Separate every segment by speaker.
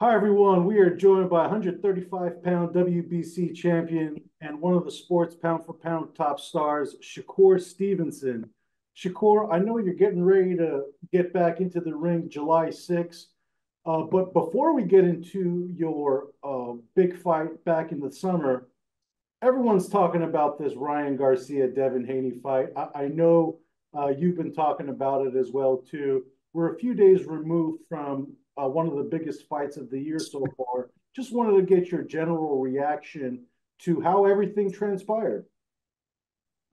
Speaker 1: Hi, everyone. We are joined by 135-pound WBC champion and one of the sport's pound-for-pound top stars, Shakur Stevenson. Shakur, I know you're getting ready to get back into the ring July 6th, but before we get into your big fight back in the summer, everyone's talking about this Ryan Garcia Devin Haney fight. I know you've been talking about it as well too. We're a few days removed from one of the biggest fights of the year so far. Just wanted to get your general reaction to how everything transpired.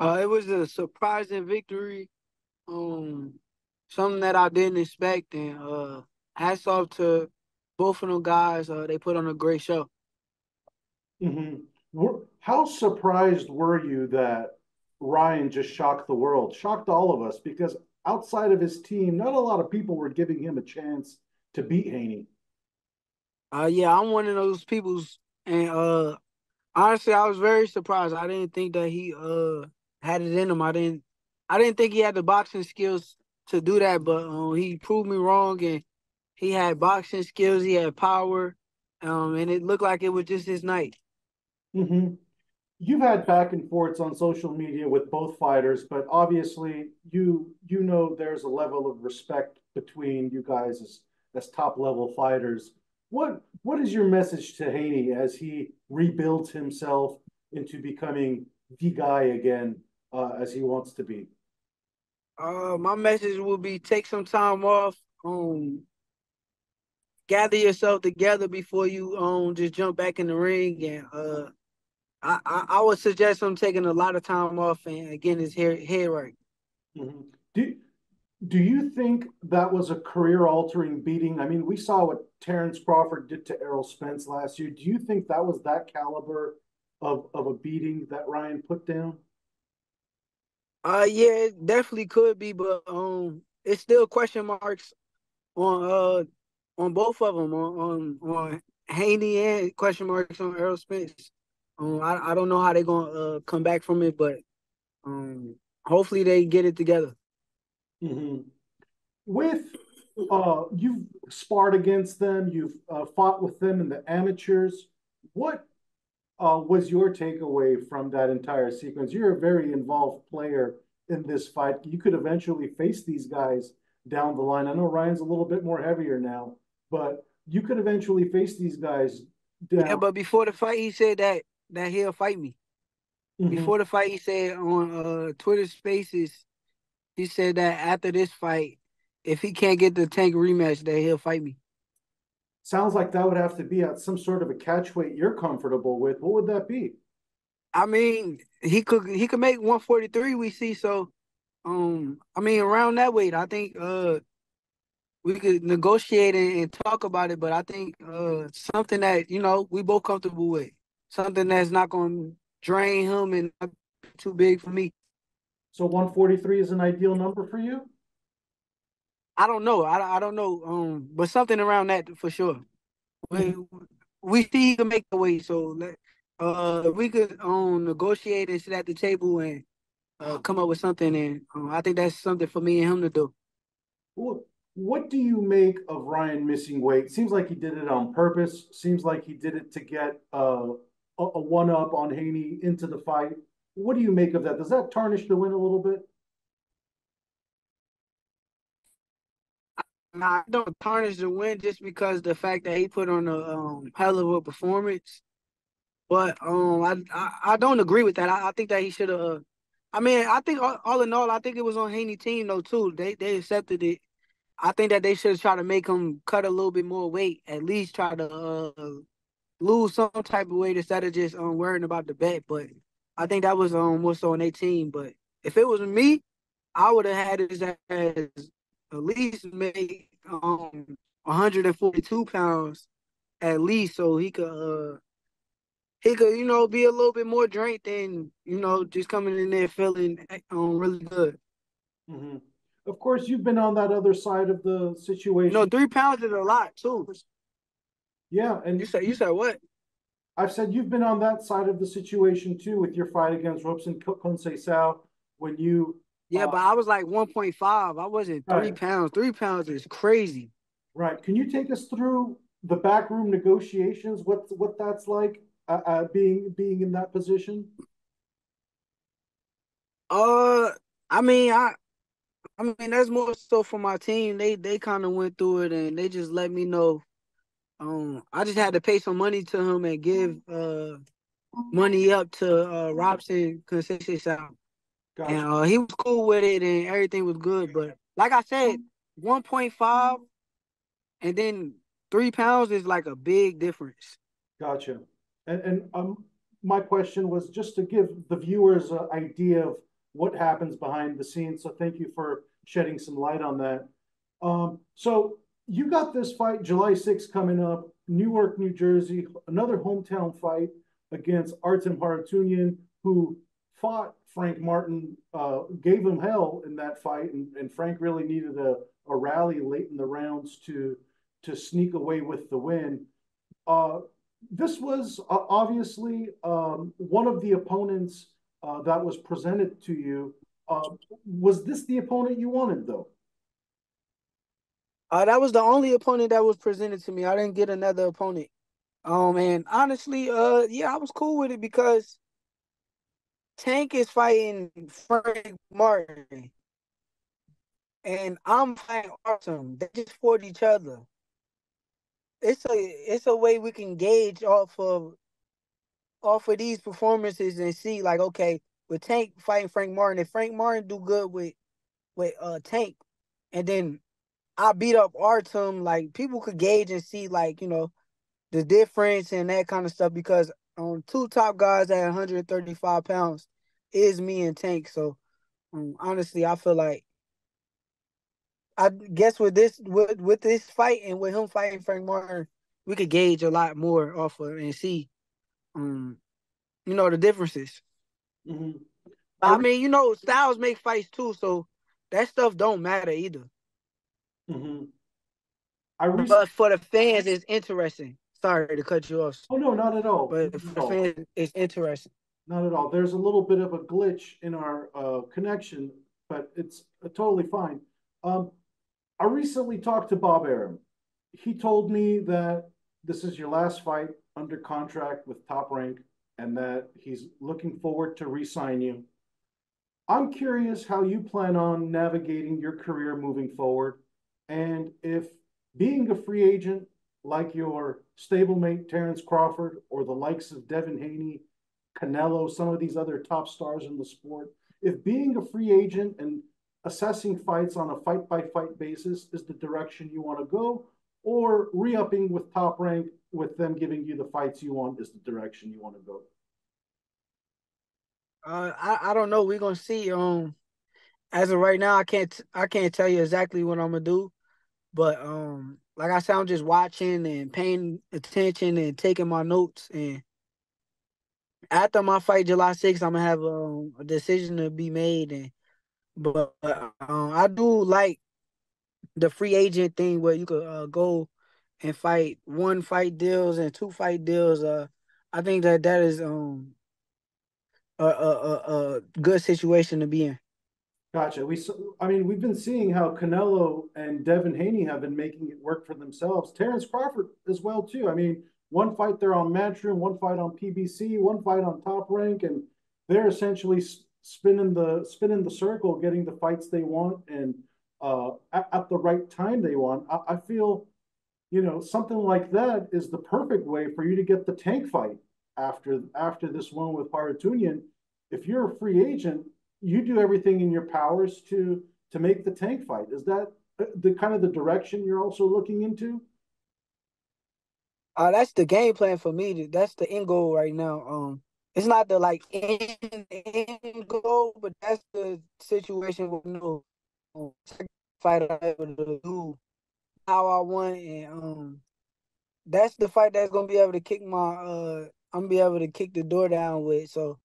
Speaker 2: It was a surprising victory. Um, Something that I didn't expect, and hats off to both of them guys. They put on a great show.
Speaker 1: Mm-hmm. How surprised were you that Ryan just shocked the world, shocked all of us? Because outside of his team, not a lot of people were giving him a chance to beat Haney.
Speaker 2: Yeah, I'm one of those people's, and honestly, I was very surprised. I didn't think that he had it in him. I didn't think he had the boxing skills to do that, but he proved me wrong, and he had boxing skills. He had power, and it looked like it was just his night.
Speaker 1: Mm-hmm. You've had back and forths on social media with both fighters, but obviously you know there's a level of respect between you guys as top level fighters. What is your message to Haney as he rebuilds himself into becoming the guy again as he wants to be?
Speaker 2: My message would be take some time off. Gather yourself together before you just jump back in the ring, and I would suggest him taking a lot of time off and getting his head right.
Speaker 1: Mm-hmm. Do Do you think that was a career altering beating? I mean, we saw what Terrence Crawford did to Errol Spence last year. Do you think that was that caliber of a beating that Ryan put down?
Speaker 2: Yeah, it definitely could be, but it's still question marks on both of them on Haney and question marks on Errol Spence. I don't know how they're gonna come back from it, but hopefully they get it together.
Speaker 1: Mm-hmm. With you've sparred against them, you've fought with them in the amateurs. What was your takeaway from that entire sequence? You're a very involved player in this fight. You could eventually face these guys down the line. I know Ryan's a little bit more heavier now, but you could eventually face these guys
Speaker 2: Yeah,
Speaker 1: down.
Speaker 2: but before the fight, he said that he'll fight me.
Speaker 1: Mm-hmm.
Speaker 2: Before the fight, he said on Twitter Spaces, he said that after this fight, if he can't get the Tank rematch, that he'll fight me.
Speaker 1: Sounds like that would have to be at some sort of a catch weight you're comfortable with. What would that be?
Speaker 2: I mean, he could make 143. We see so. I mean, around that weight, I think we could negotiate and talk about it. But I think something that we both comfortable with, something that's not going to drain him and not too big for me.
Speaker 1: So 143 is an ideal number for you?
Speaker 2: I don't know. I don't know. But something around that for sure.
Speaker 1: Mm-hmm.
Speaker 2: We see he can make the weight, so we could negotiate and sit at the table and come up with something. And I think that's something for me and him to do.
Speaker 1: What do you make of Ryan missing weight? Seems like he did it on purpose. Seems like he did it to get a one up on Haney into the fight. What do you make of that? Does that tarnish the win a little bit?
Speaker 2: Now, I don't tarnish the win just because the fact that he put on a hell of a performance. But I don't agree with that. I think that he should have. I mean, I think all in all, I think it was on Haney team though too. They accepted it. I think that they should have tried to make him cut a little bit more weight. At least try to lose some type of weight instead of just worrying about the bet. But I think that was what's on their team. But if it was me, I would have had his ass at least make 142 pounds at least, so he could be a little bit more drained than just coming in there feeling really good.
Speaker 1: Mm-hmm. Of course, you've been on that other side of the situation.
Speaker 2: 3 pounds is a lot too.
Speaker 1: Yeah,
Speaker 2: You
Speaker 1: and
Speaker 2: said you said what?
Speaker 1: I've said you've been on that side of the situation too with your fight against Robson Conceição when you
Speaker 2: Yeah, but I was like 1.5. I wasn't three
Speaker 1: right,
Speaker 2: pounds. 3 pounds is crazy.
Speaker 1: right. Can you take us through the backroom negotiations, what that's like, being in that position?
Speaker 2: Uh, I mean, I mean that's more so for my team. They kind of went through it and they just let me know. I just had to pay some money to him and give money up to Robson Conceição. And
Speaker 1: Gotcha,
Speaker 2: he was cool with it and everything was good. But like I said, 1.5 and then 3 pounds is like a big difference.
Speaker 1: gotcha. And my question was just to give the viewers an idea of what happens behind the scenes. So thank you for shedding some light on that. So you got this fight July 6th coming up, Newark, New Jersey, another hometown fight against Artem Harutyunyan, who fought Frank Martin, gave him hell in that fight, and Frank really needed a rally late in the rounds to sneak away with the win. Uh, this was obviously one of the opponents that was presented to you. Was this the opponent you wanted, though?
Speaker 2: That was the only opponent that was presented to me. I didn't get another opponent. And honestly, yeah, I was cool with it because Tank is fighting Frank Martin, and I'm fighting Artem. They just fought each other. It's a way we can gauge off of these performances and see like, okay, with Tank fighting Frank Martin, if Frank Martin do good with Tank, and then I beat up Artem, like people could gauge and see like, the difference and that kind of stuff because two top guys at 135 pounds is me and Tank. So honestly, I feel like I guess with this fight and with him fighting Frank Martin, we could gauge a lot more off of and see um the differences.
Speaker 1: Mm-hmm. I
Speaker 2: I mean, styles make fights too, so that stuff don't matter either.
Speaker 1: mm-hmm. I recently.
Speaker 2: But for the fans, it's interesting. Sorry to cut you off,
Speaker 1: Oh no, not at all.
Speaker 2: but
Speaker 1: Not
Speaker 2: for
Speaker 1: at
Speaker 2: the
Speaker 1: all.
Speaker 2: fans, it's interesting.
Speaker 1: Not at all. There's a little bit of a glitch in our connection, but it's totally fine. Um, I recently talked to Bob Arum. He told me that this is your last fight under contract with Top Rank and that he's looking forward to re-sign you. I'm curious how you plan on navigating your career moving forward, and if being a free agent like your stablemate Terrence Crawford or the likes of Devin Haney, Canelo, some of these other top stars in the sport, if being a free agent and assessing fights on a fight by fight basis is the direction you want to go, or re-upping with Top Rank with them giving you the fights you want is the direction you want to go.
Speaker 2: I don't know. We're gonna see. As of right now, I can't tell you exactly what I'm gonna do. But like I said, I'm just watching and paying attention and taking my notes. And after my fight July 6th, I'm gonna have a decision to be made. And but I do like the free agent thing where you could go and fight one fight deals and two fight deals. I think that is a good situation to be in.
Speaker 1: Gotcha. I mean, we've been seeing how Canelo and Devin Haney have been making it work for themselves. Terrence Crawford as well too. I mean, one fight they're on Matchroom, one fight on PBC, one fight on Top Rank, and they're essentially spinning the circle, getting the fights they want, and at the right time they want. I feel something like that is the perfect way for you to get the Tank fight after this one with Harutyunyan. If you're a free agent, you do everything in your powers to make the Tank fight. Is that the kind of the direction you're also looking into?
Speaker 2: That's the game plan for me. That's the end goal right now. It's not the like end goal, but that's the situation with fight I'm able to do how I want, and that's the fight that's gonna be able to kick my I'm gonna be able to kick the door down with. So,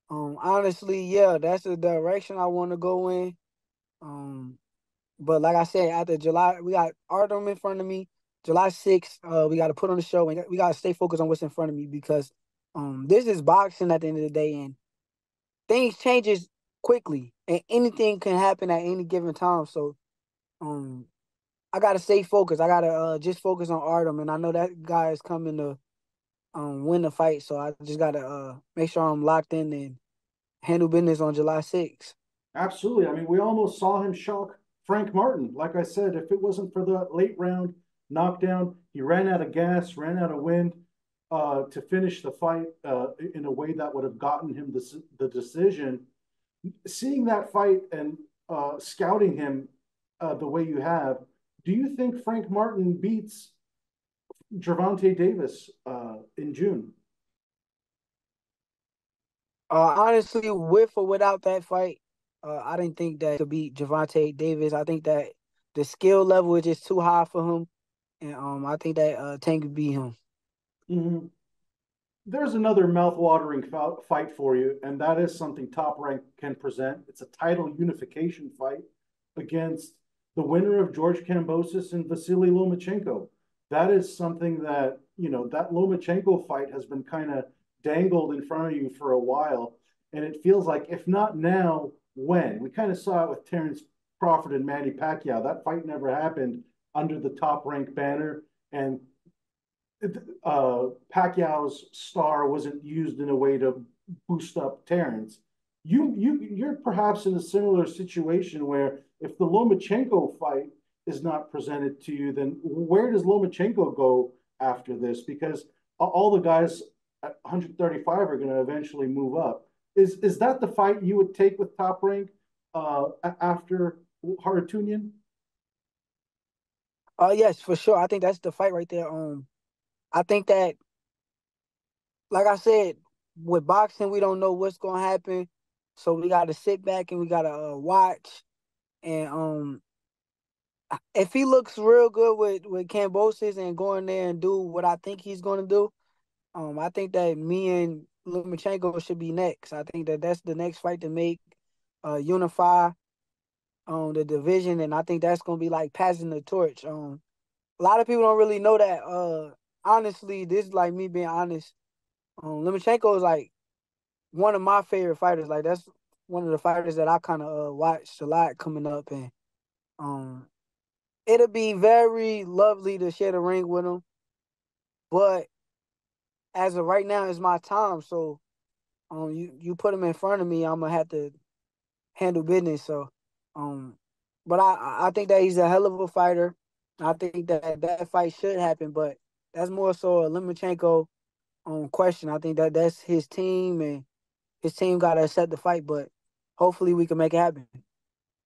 Speaker 2: honestly, yeah, that's the direction I want to go in. Um, but like I said, after July, we got Artem in front of me. July 6th, we got to put on the show and we got to stay focused on what's in front of me because this is boxing at the end of the day and things changes quickly and anything can happen at any given time. So um I gotta stay focused. I gotta just focus on Artem, and I know that guy is coming to win the fight. So I just gotta make sure I'm locked in and handle business on July 6th.
Speaker 1: Absolutely. I mean, we almost saw him shock Frank Martin. Like I said, if it wasn't for the late round knockdown, he ran out of gas, ran out of wind to finish the fight in a way that would have gotten him the decision. Seeing that fight and scouting him the way you have, do you think Frank Martin beats Javante Davis in June?
Speaker 2: Honestly, with or without that fight, I didn't think that could beat Javante Davis. I think that the skill level is just too high for him, and I think that Tank could beat him.
Speaker 1: Mm-hmm. There's another mouth-watering fight for you, and that is something Top Rank can present. It's a title unification fight against the winner of George Kambosos and Vasily Lomachenko. That is something that, that Lomachenko fight has been kind of dangled in front of you for a while. And it feels like, if not now, when? We kind of saw it with Terrence Crawford and Manny Pacquiao. That fight never happened under the Top Rank banner. And Pacquiao's star wasn't used in a way to boost up Terrence. You're perhaps in a similar situation where if the Lomachenko fight is not presented to you, then where does Lomachenko go after this? Because all the guys at 135 are going to eventually move up. Is that the fight you would take with Top Rank after Haratunian?
Speaker 2: Yes, for sure. I think that's the fight right there. I think that, like I said, with boxing, we don't know what's gonna happen, so we got to sit back and we got to watch. And if he looks real good with Kambosos and going there and do what I think he's gonna do, I think that me and Lomachenko should be next. I think that that's the next fight to make, unify the division, and I think that's gonna be like passing the torch. A lot of people don't really know that. Honestly, this is like me being honest. Lomachenko is like one of my favorite fighters. Like that's one of the fighters that I kind of watched a lot coming up, and um, it'll be very lovely to share the ring with him. But as of right now, it's my time. So you put him in front of me, I'm gonna have to handle business. So um, but I think that he's a hell of a fighter. I think that that fight should happen, but that's more so a Lomachenko question. I think that that's his team, and his team got to accept the fight, but hopefully we can make it happen.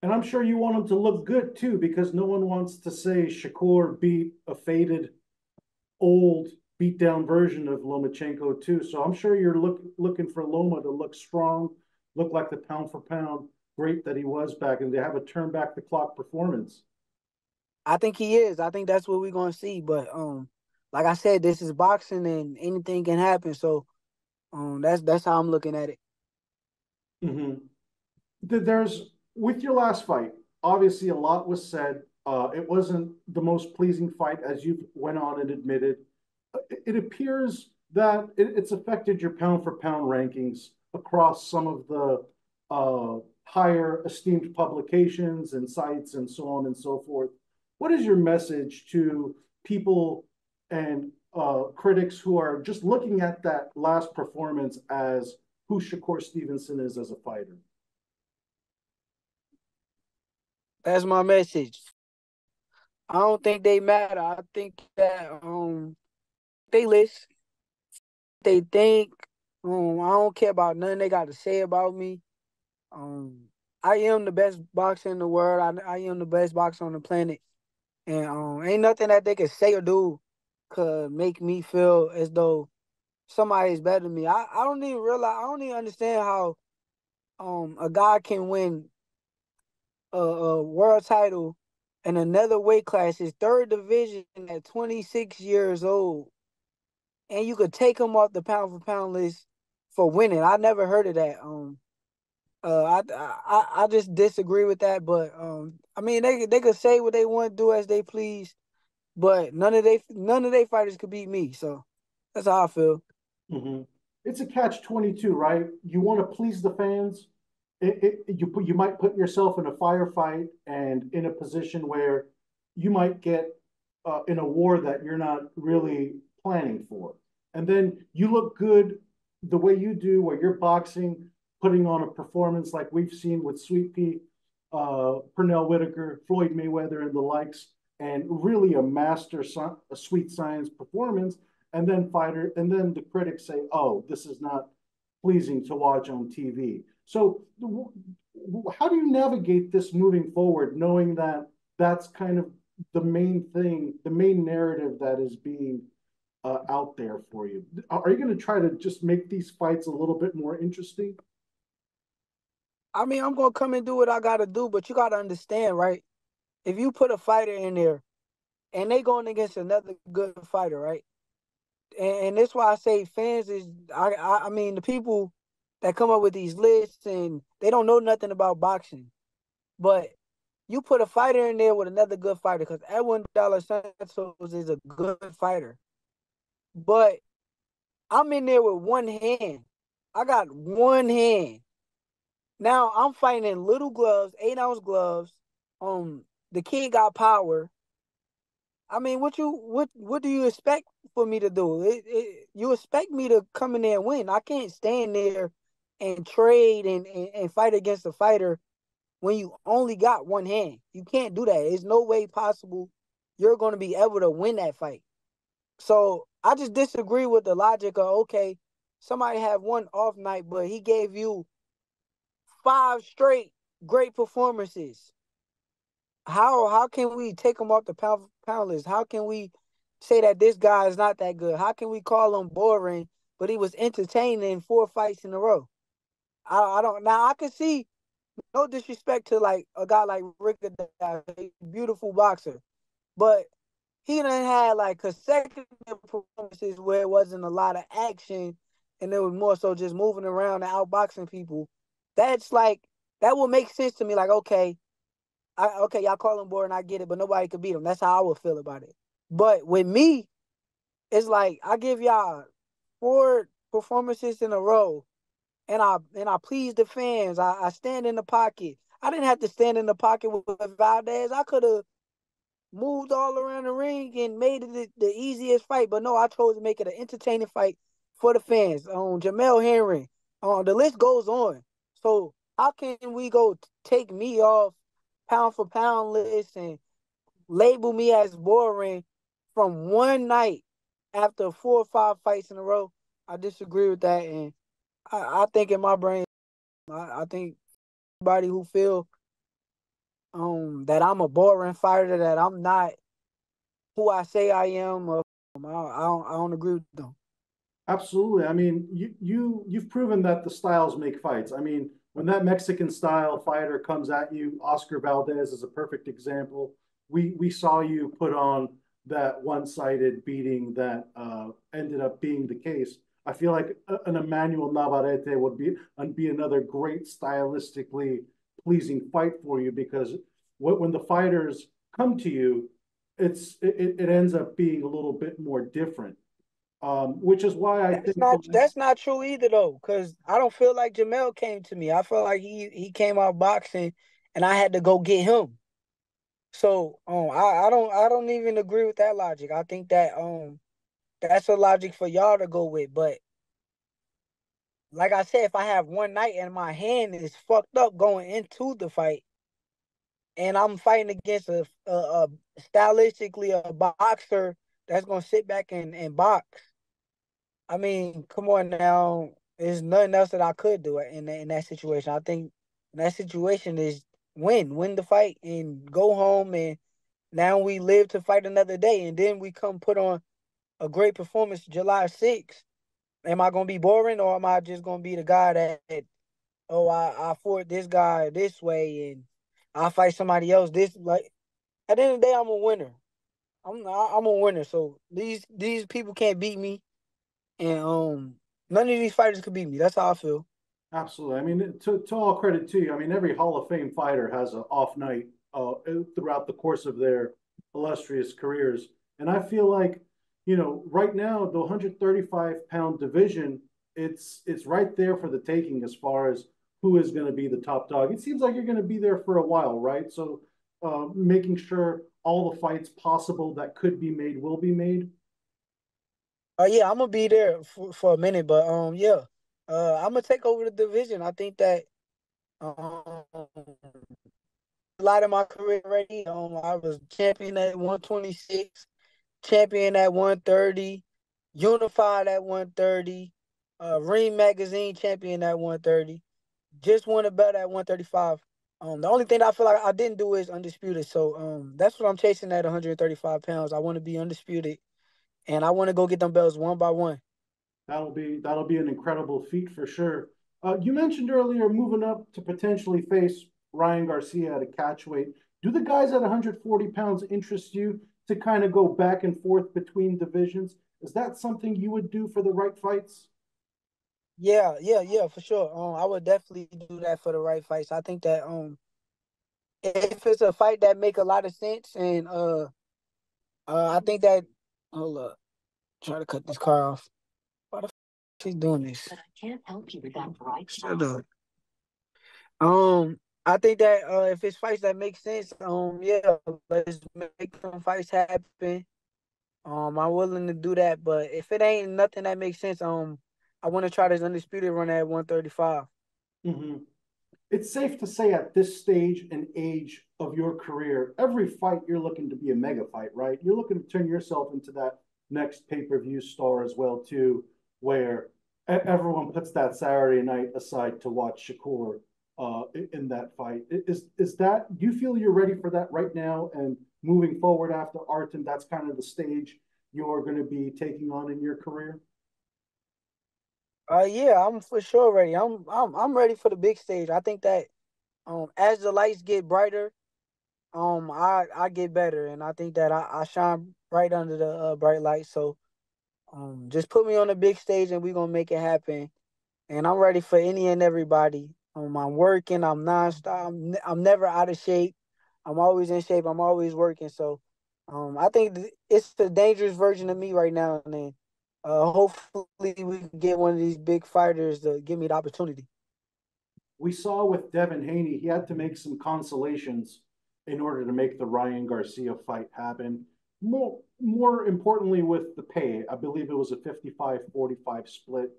Speaker 1: And I'm sure you want him to look good too, because no one wants to say Shakur beat a faded, old, beat down version of Lomachenko too. So I'm sure you're looking for Loma to look strong, look like the pound for pound great that he was back, and to have a turn back the clock performance.
Speaker 2: I think he is. I think that's what we're gonna see. But like I said, this is boxing and anything can happen. So that's how I'm looking at it.
Speaker 1: Mm-hmm. There's with your last fight, obviously a lot was said. It wasn't the most pleasing fight, as you went on and admitted. It appears that it's affected your pound for pound rankings across some of the higher esteemed publications and sites and so on and so forth. What is your message to people and critics who are just looking at that last performance as who Shakur Stevenson is as a fighter?
Speaker 2: That's my message. I don't think they matter. I think that they listen. They think. I don't care about nothing they got to say about me. Um, I am the best boxer in the world. I am the best boxer on the planet, and ain't nothing that they can say or do could make me feel as though somebody is better than me. I don't even realize. I don't even understand how a guy can win a world title in another weight class, his third division at 26 years old, and you could take him off the pound for pound list for winning. I never heard of that. I just disagree with that. But I mean they could say what they want, do as they please, but none of they fighters could beat me. So that's how I feel.
Speaker 1: Mm-hmm. It's a catch-22, right? You want to please the fans. You might put yourself in a firefight and in a position where you might get in a war that you're not really planning for. And then you look good the way you do, where you're boxing, putting on a performance like we've seen with Sweet Pea, Pernell Whitaker, Floyd Mayweather, and the likes, and really a master, a sweet science performance. And then the critics say, "Oh, this is not pleasing to watch on TV." So, how do you navigate this moving forward, knowing that that's kind of the main thing, the main narrative that is being out there for you? Are you going to try to just make these fights a little bit more interesting?
Speaker 2: I mean, I'm gonna come and do what I gotta do, but you gotta understand, right? If you put a fighter in there and they going against another good fighter, right? And that's why I say fans is I mean the people that come up with these lists and they don't know nothing about boxing. But you put a fighter in there with another good fighter because Edwin Dollar Santos is a good fighter. But I'm in there with one hand. I got one hand. Now I'm fighting in little gloves, 8-ounce gloves. The kid got power. I mean, what do you expect for me to do? You expect me to come in there and win. I can't stand there and trade and fight against a fighter when you only got one hand. You can't do that. There's no way possible you're going to be able to win that fight. So I just disagree with the logic of, okay, somebody had one off night, but he gave you 5 straight great performances. How can we take him off the pound list? How can we say that this guy is not that good? How can we call him boring, but he was entertaining 4 fights in a row? I don't. Now I can see, no disrespect to like a guy like Rick, a beautiful boxer, but he done had like consecutive performances where it wasn't a lot of action and it was more so just moving around and outboxing people. That's like, that will make sense to me. Like, okay, okay, y'all call him boring, I get it, but nobody could beat him. That's how I would feel about it. But with me, it's like I give y'all 4 performances in a row, and I please the fans. I stand in the pocket. I didn't have to stand in the pocket with Valdez. I could have moved all around the ring and made it the easiest fight. But no, I chose to make it an entertaining fight for the fans. Jamel Henry. The list goes on. So how can we go take me off pound for pound list and label me as boring from one night after 4 or 5 fights in a row? I disagree with that, and I think in my brain, I think everybody who feel that I'm a boring fighter, that I'm not who I say I am, I don't agree with them.
Speaker 1: Absolutely. I mean, you've proven that the styles make fights. I mean, when that Mexican style fighter comes at you, Oscar Valdez is a perfect example. We saw you put on that one-sided beating that ended up being the case. I feel like an Emmanuel Navarrete would be another great stylistically pleasing fight for you, because when the fighters come to you, it ends up being a little bit more different. Which is why I think
Speaker 2: That's not true either though, because I don't feel like Jamel came to me. I feel like he came out boxing, and I had to go get him. So I don't even agree with that logic. I think that that's a logic for y'all to go with. But like I said, if I have one night and my hand is fucked up going into the fight, and I'm fighting against a stylistically a boxer that's gonna sit back and box. I mean, come on now. There's nothing else that I could do in that situation. I think in that situation is win the fight and go home, and now we live to fight another day, and then we come put on a great performance July 6th. Am I gonna be boring, or am I just gonna be the guy that, oh, I fought this guy this way and I fight somebody else this, like, at the end of the day I'm a winner. I'm a winner. So these people can't beat me, and none of these fighters could beat me. That's how I feel.
Speaker 1: absolutely. I mean, to all credit to you, I mean, every Hall of Fame fighter has an off night throughout the course of their illustrious careers. And I feel like, right now, the 135-pound division, it's right there for the taking as far as who is going to be the top dog. It seems like you're going to be there for a while, right? So making sure all the fights possible that could be made will be made?
Speaker 2: Yeah, I'm gonna be there for a minute, but yeah, I'm gonna take over the division. I think that um a lot of my career already. I was champion at 126, champion at 130, unified at 130, Ring Magazine champion at 130. Just won a belt at 135. The only thing that I feel like I didn't do is undisputed. So that's what I'm chasing at 135 pounds. I want to be undisputed, and I want to go get them belts one by one.
Speaker 1: That'll be an incredible feat for sure. You mentioned earlier moving up to potentially face Ryan Garcia at a catchweight. Do the guys at 140 pounds interest you to kind of go back and forth between divisions? Is that something you would do for the right fights?
Speaker 2: Yeah, for sure. I would definitely do that for the right fights. I think that if it's a fight that make a lot of sense, and I think that hold up, try to cut this car off. Why the f she's doing this? But I can't help you with that right. Shut up. I think that if it's fights that make sense, yeah, let's make some fights happen. I'm willing to do that, but if it ain't nothing that makes sense, I want to try this undisputed run at 135.
Speaker 1: Mm-hmm. It's safe to say at this stage and age of your career, every fight you're looking to be a mega fight, right? You're looking to turn yourself into that next pay-per-view star as well, too, where everyone puts that Saturday night aside to watch Shakur in that fight. Is that, do you feel you're ready for that right now and moving forward after Artem, that's kind of the stage you're going to be taking on in your career?
Speaker 2: Yeah, I'm for sure ready. I'm ready for the big stage. I think that as the lights get brighter, I get better, and I think that I shine right under the bright lights. So just put me on the big stage, and we gonna make it happen. And I'm ready for any and everybody. I'm working. I'm nonstop. I'm never out of shape. I'm always in shape. I'm always working. So, I think it's the dangerous version of me right now. And then, hopefully, we can get one of these big fighters to give me the opportunity.
Speaker 1: We saw with Devin Haney, he had to make some consolations in order to make the Ryan Garcia fight happen. More importantly, with the pay, I believe it was a 55-45 split.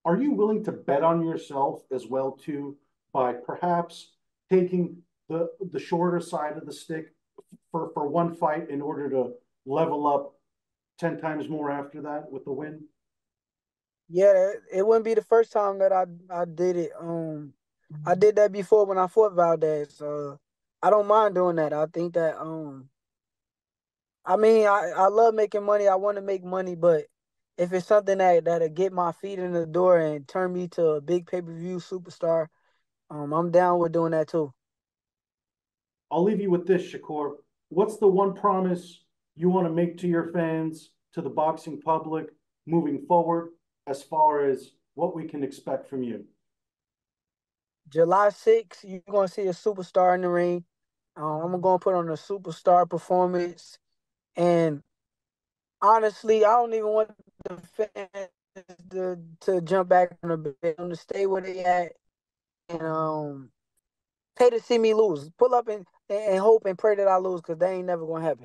Speaker 1: Are you willing to bet on yourself as well too by perhaps taking the shorter side of the stick for one fight in order to level up 10 times more after that with the win?
Speaker 2: Yeah, it wouldn't be the first time that I did it. I did that before when I fought Valdez. I don't mind doing that. I think that I mean, I love making money. I want to make money, but if it's something that'll get my feet in the door and turn me to a big pay-per-view superstar, I'm down with doing that too.
Speaker 1: I'll leave you with this, Shakur. What's the one promise you want to make to your fans, to the boxing public moving forward, as far as what we can expect from you?
Speaker 2: July 6th, you're gonna see a superstar in the ring. I'm gonna put on a superstar performance, and honestly, I don't even want the fans to jump back on the bed, to stay where they at, and pay to see me lose. Pull up and hope and pray that I lose because they ain't never gonna happen.